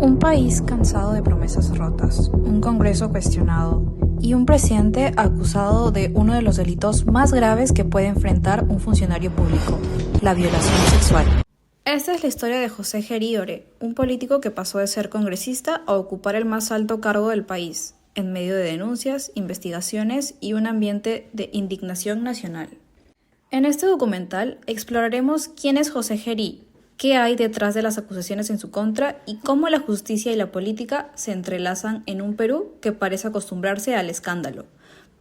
Un país cansado de promesas rotas, un Congreso cuestionado y un presidente acusado de uno de los delitos más graves que puede enfrentar un funcionario público, la violación sexual. Esta es la historia de José Gerí, un político que pasó de ser congresista a ocupar el más alto cargo del país, en medio de denuncias, investigaciones y un ambiente de indignación nacional. En este documental exploraremos quién es José Gerí, qué hay detrás de las acusaciones en su contra y cómo la justicia y la política se entrelazan en un Perú que parece acostumbrarse al escándalo,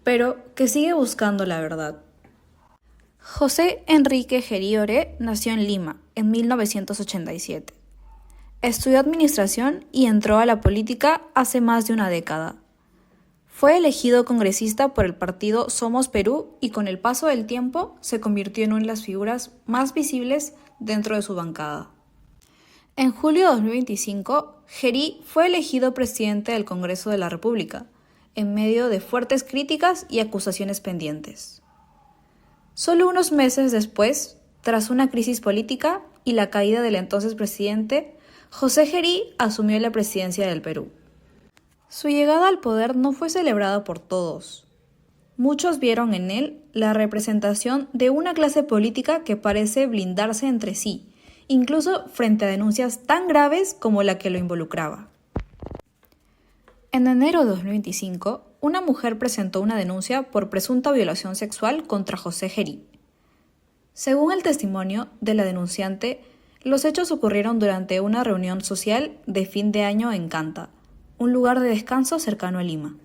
pero que sigue buscando la verdad. José Enrique Gerí nació en Lima en 1987. Estudió administración y entró a la política hace más de una década. Fue elegido congresista por el partido Somos Perú y con el paso del tiempo se convirtió en una de las figuras más visibles dentro de su bancada. En julio de 2025, Gerí fue elegido presidente del Congreso de la República, en medio de fuertes críticas y acusaciones pendientes. Solo unos meses después, tras una crisis política y la caída del entonces presidente, José Gerí asumió la presidencia del Perú. Su llegada al poder no fue celebrada por todos. Muchos vieron en él la representación de una clase política que parece blindarse entre sí, incluso frente a denuncias tan graves como la que lo involucraba. En enero de 2025, una mujer presentó una denuncia por presunta violación sexual contra José Gerí. Según el testimonio de la denunciante, los hechos ocurrieron durante una reunión social de fin de año en Canta, un lugar de descanso cercano a Lima.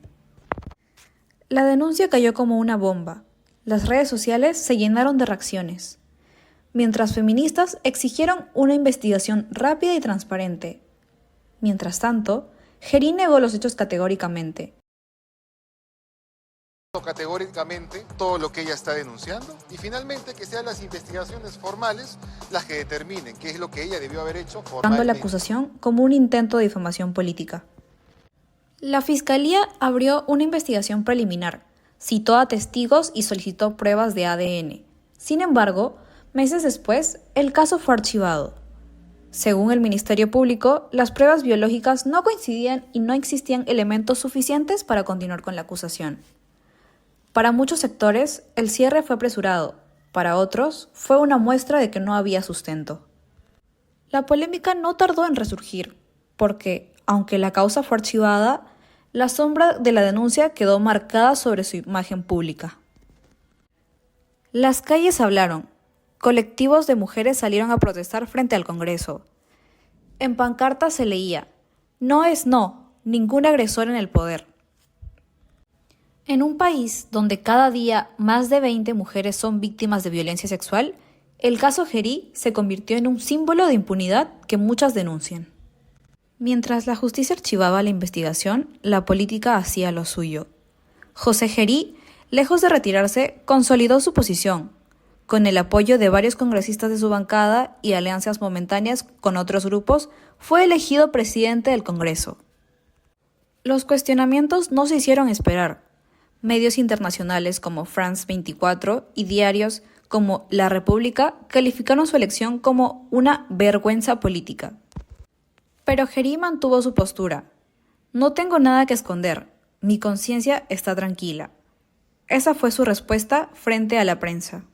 La denuncia cayó como una bomba. Las redes sociales se llenaron de reacciones, mientras feministas exigieron una investigación rápida y transparente. Mientras tanto, Gerí negó los hechos categóricamente. Categóricamente todo lo que ella está denunciando y finalmente que sean las investigaciones formales las que determinen qué es lo que ella debió haber hecho formalmente. Dando la acusación como un intento de difamación política. La Fiscalía abrió una investigación preliminar, citó a testigos y solicitó pruebas de ADN. Sin embargo, meses después, el caso fue archivado. Según el Ministerio Público, las pruebas biológicas no coincidían y no existían elementos suficientes para continuar con la acusación. Para muchos sectores, el cierre fue apresurado. Para otros, fue una muestra de que no había sustento. La polémica no tardó en resurgir, porque, aunque la causa fue archivada, la sombra de la denuncia quedó marcada sobre su imagen pública. Las calles hablaron. Colectivos de mujeres salieron a protestar frente al Congreso. En pancartas se leía: "No es no, ningún agresor en el poder". En un país donde cada día más de 20 mujeres son víctimas de violencia sexual, el caso Gerí se convirtió en un símbolo de impunidad que muchas denuncian. Mientras la justicia archivaba la investigación, la política hacía lo suyo. José Gerí, lejos de retirarse, consolidó su posición, con el apoyo de varios congresistas de su bancada y alianzas momentáneas con otros grupos, fue elegido presidente del Congreso. Los cuestionamientos no se hicieron esperar. Medios internacionales como France 24 y diarios como La República calificaron su elección como una vergüenza política. Pero Gerí mantuvo su postura. "No tengo nada que esconder. Mi conciencia está tranquila". Esa fue su respuesta frente a la prensa.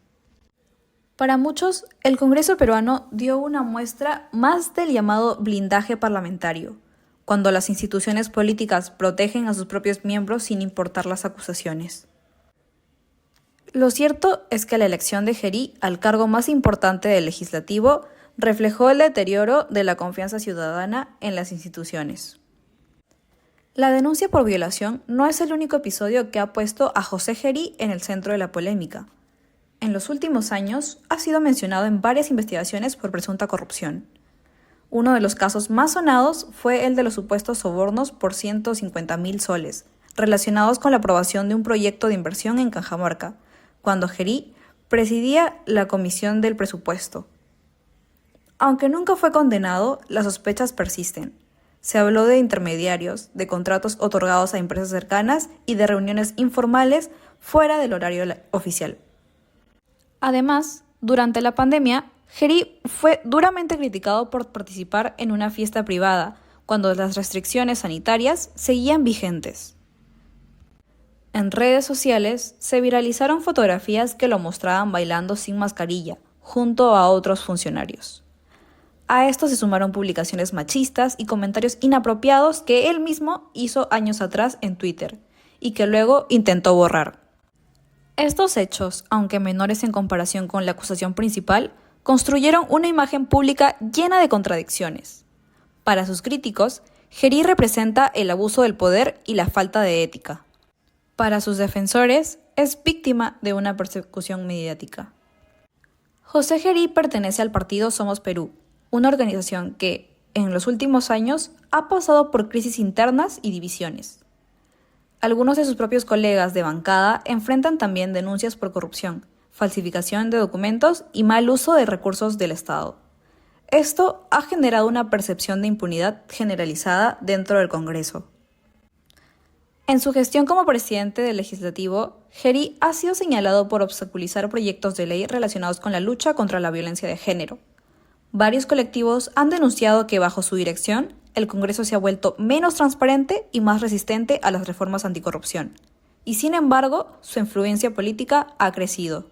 Para muchos, el Congreso peruano dio una muestra más del llamado blindaje parlamentario, cuando las instituciones políticas protegen a sus propios miembros sin importar las acusaciones. Lo cierto es que la elección de Gerí al cargo más importante del legislativo reflejó el deterioro de la confianza ciudadana en las instituciones. La denuncia por violación no es el único episodio que ha puesto a José Gerí en el centro de la polémica. En los últimos años ha sido mencionado en varias investigaciones por presunta corrupción. Uno de los casos más sonados fue el de los supuestos sobornos por 150.000 soles, relacionados con la aprobación de un proyecto de inversión en Cajamarca, cuando Gerí presidía la Comisión del Presupuesto. Aunque nunca fue condenado, las sospechas persisten. Se habló de intermediarios, de contratos otorgados a empresas cercanas y de reuniones informales fuera del horario oficial. Además, durante la pandemia, Gerí fue duramente criticado por participar en una fiesta privada, cuando las restricciones sanitarias seguían vigentes. En redes sociales se viralizaron fotografías que lo mostraban bailando sin mascarilla, junto a otros funcionarios. A esto se sumaron publicaciones machistas y comentarios inapropiados que él mismo hizo años atrás en Twitter y que luego intentó borrar. Estos hechos, aunque menores en comparación con la acusación principal, construyeron una imagen pública llena de contradicciones. Para sus críticos, Gerí representa el abuso del poder y la falta de ética. Para sus defensores, es víctima de una persecución mediática. José Gerí pertenece al partido Somos Perú, una organización que, en los últimos años, ha pasado por crisis internas y divisiones. Algunos de sus propios colegas de bancada enfrentan también denuncias por corrupción, falsificación de documentos y mal uso de recursos del Estado. Esto ha generado una percepción de impunidad generalizada dentro del Congreso. En su gestión como presidente del Legislativo, Gerí ha sido señalado por obstaculizar proyectos de ley relacionados con la lucha contra la violencia de género. Varios colectivos han denunciado que bajo su dirección, el Congreso se ha vuelto menos transparente y más resistente a las reformas anticorrupción. Y sin embargo, su influencia política ha crecido.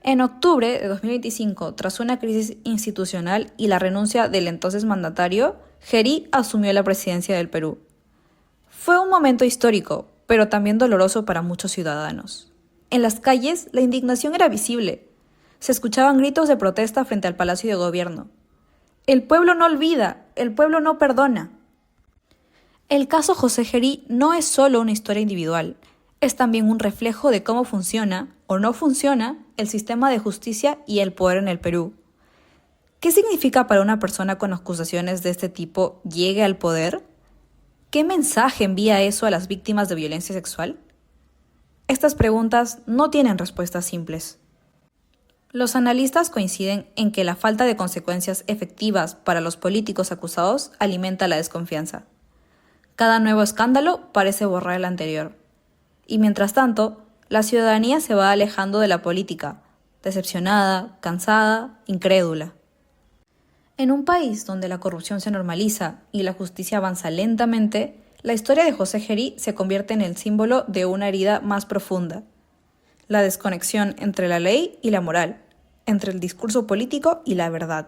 En octubre de 2025, tras una crisis institucional y la renuncia del entonces mandatario, Gerí asumió la presidencia del Perú. Fue un momento histórico, pero también doloroso para muchos ciudadanos. En las calles, la indignación era visible. Se escuchaban gritos de protesta frente al Palacio de Gobierno. El pueblo no olvida, el pueblo no perdona. El caso José Gerí no es solo una historia individual, es también un reflejo de cómo funciona o no funciona el sistema de justicia y el poder en el Perú. ¿Qué significa para una persona con acusaciones de este tipo llegue al poder? ¿Qué mensaje envía eso a las víctimas de violencia sexual? Estas preguntas no tienen respuestas simples. Los analistas coinciden en que la falta de consecuencias efectivas para los políticos acusados alimenta la desconfianza. Cada nuevo escándalo parece borrar el anterior. Y mientras tanto, la ciudadanía se va alejando de la política, decepcionada, cansada, incrédula. En un país donde la corrupción se normaliza y la justicia avanza lentamente, la historia de José Gerí se convierte en el símbolo de una herida más profunda. La desconexión entre la ley y la moral, entre el discurso político y la verdad.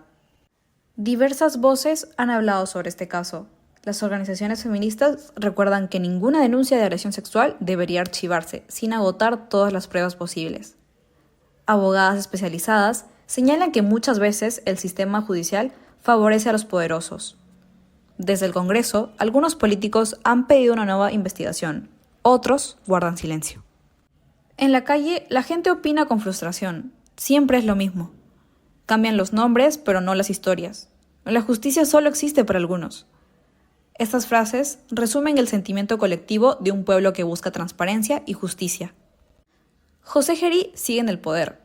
Diversas voces han hablado sobre este caso. Las organizaciones feministas recuerdan que ninguna denuncia de agresión sexual debería archivarse sin agotar todas las pruebas posibles. Abogadas especializadas señalan que muchas veces el sistema judicial favorece a los poderosos. Desde el Congreso, algunos políticos han pedido una nueva investigación, otros guardan silencio. En la calle, la gente opina con frustración. Siempre es lo mismo. Cambian los nombres, pero no las historias. La justicia solo existe para algunos. Estas frases resumen el sentimiento colectivo de un pueblo que busca transparencia y justicia. José Gerí sigue en el poder.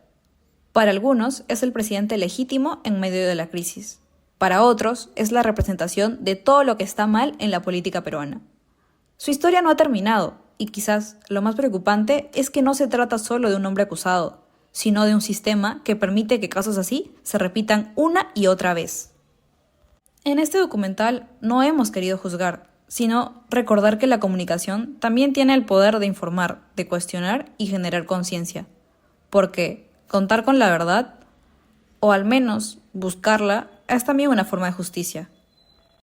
Para algunos es el presidente legítimo en medio de la crisis. Para otros es la representación de todo lo que está mal en la política peruana. Su historia no ha terminado. Y quizás lo más preocupante es que no se trata solo de un hombre acusado, sino de un sistema que permite que casos así se repitan una y otra vez. En este documental no hemos querido juzgar, sino recordar que la comunicación también tiene el poder de informar, de cuestionar y generar conciencia. Porque contar con la verdad, o al menos buscarla, es también una forma de justicia.